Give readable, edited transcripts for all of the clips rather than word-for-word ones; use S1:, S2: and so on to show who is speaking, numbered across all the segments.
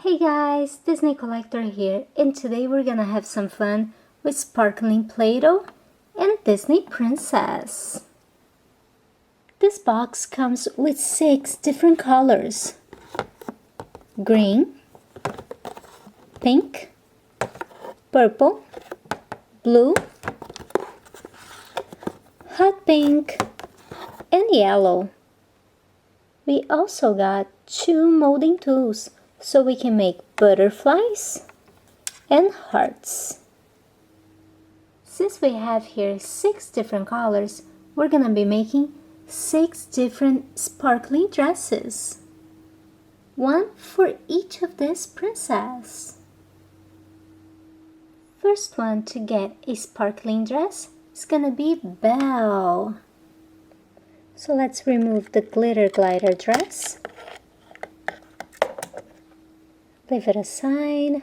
S1: Hey guys, Disney Collector here, and today we're gonna have some fun with sparkling Play-Doh and Disney Princess. This box comes with 6 different colors: green, pink, purple, blue, hot pink, and yellow. We also got 2 molding tools so we can make butterflies and hearts. Since we have here 6 different colors, we're gonna be making 6 different sparkling dresses. One for each of these princesses. First one to get a sparkling dress is gonna be Belle. So let's remove the glitter glider dress. Leave it aside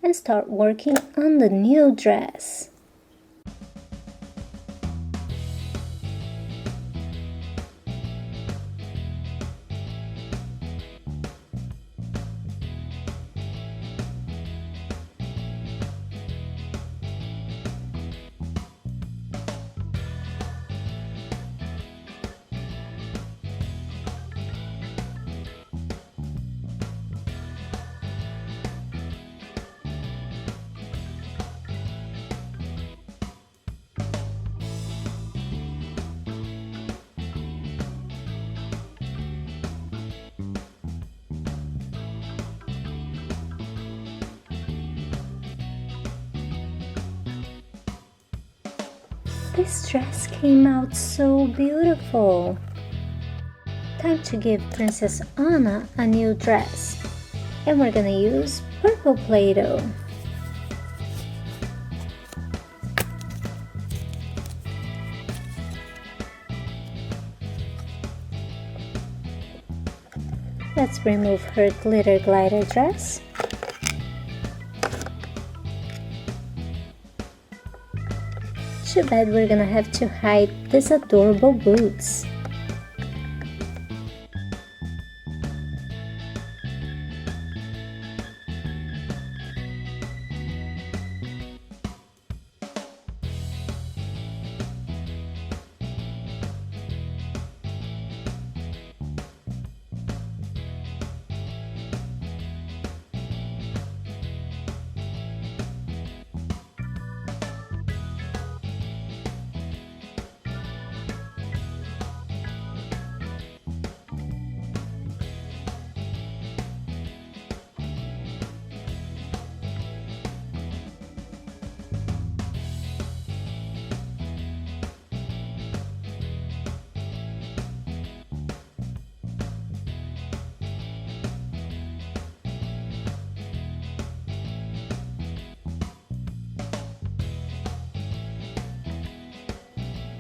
S1: and start working on the new dress. This dress came out so beautiful. Time to give Princess Anna a new dress. And we're gonna use purple Play-Doh. Let's remove her glitter glider dress. Too bad we're gonna have to hide these adorable boots.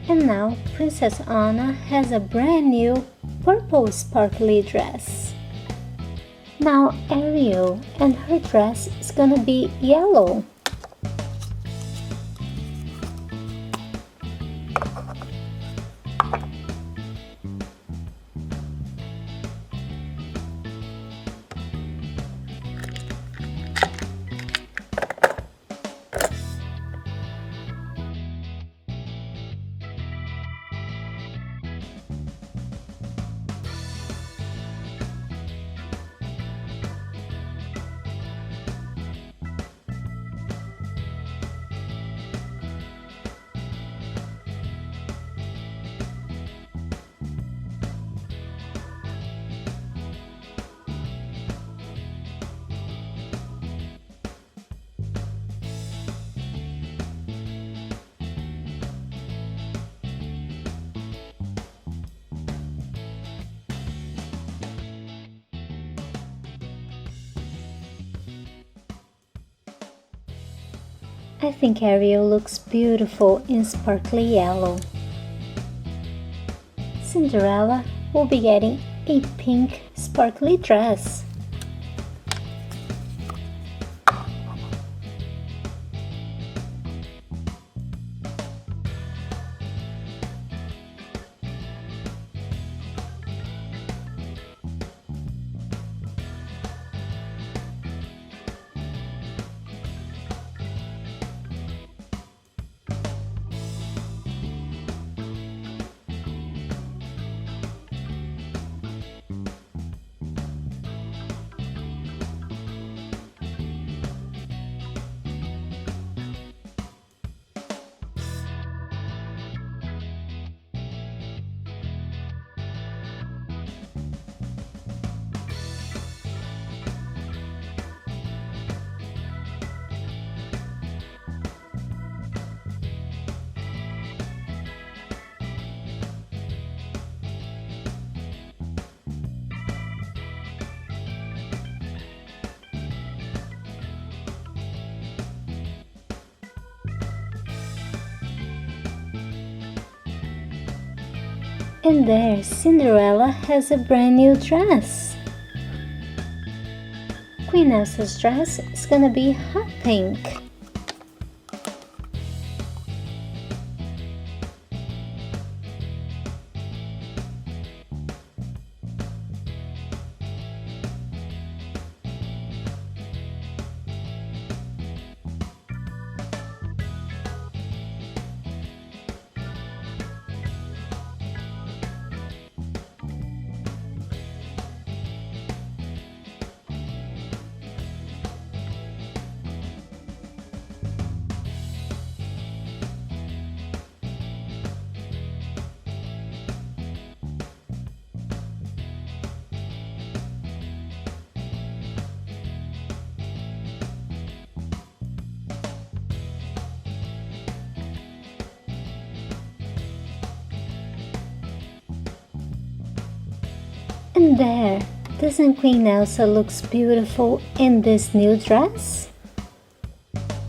S1: And now Princess Anna has a brand new purple sparkly dress. Now Ariel and her dress is gonna be yellow. I think Ariel looks beautiful in sparkly yellow. Cinderella will be getting a pink sparkly dress. And there, Cinderella has a brand new dress. Queen Elsa's dress is gonna be hot pink. And there, doesn't Queen Elsa looks beautiful in this new dress?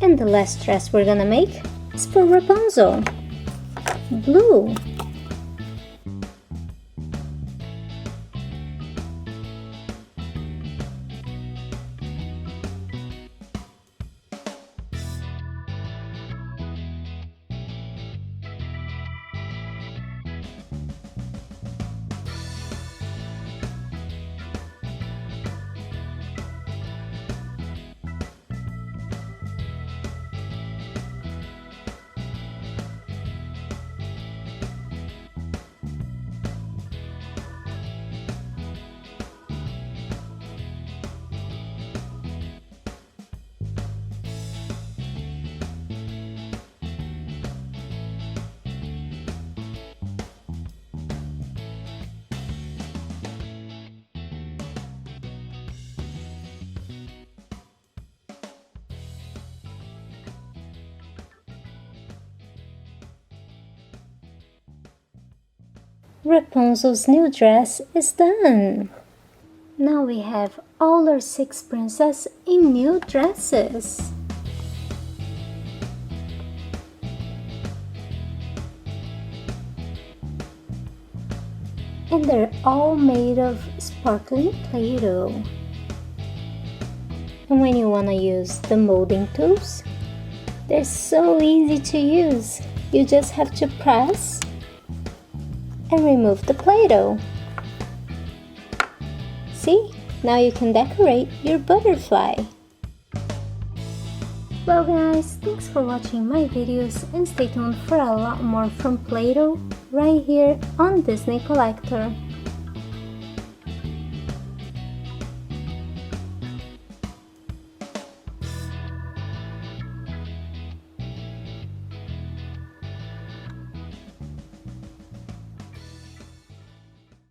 S1: And the last dress we're gonna make is for Rapunzel. Blue. Rapunzel's new dress is done. Now we have all our 6 princesses in new dresses. And they're all made of sparkly Play-Doh. And when you want to use the molding tools, they're so easy to use. You just have to press and remove the Play-Doh. See? Now you can decorate your butterfly. Well guys, thanks for watching my videos and stay tuned for a lot more from Play-Doh right here on Disney Collector.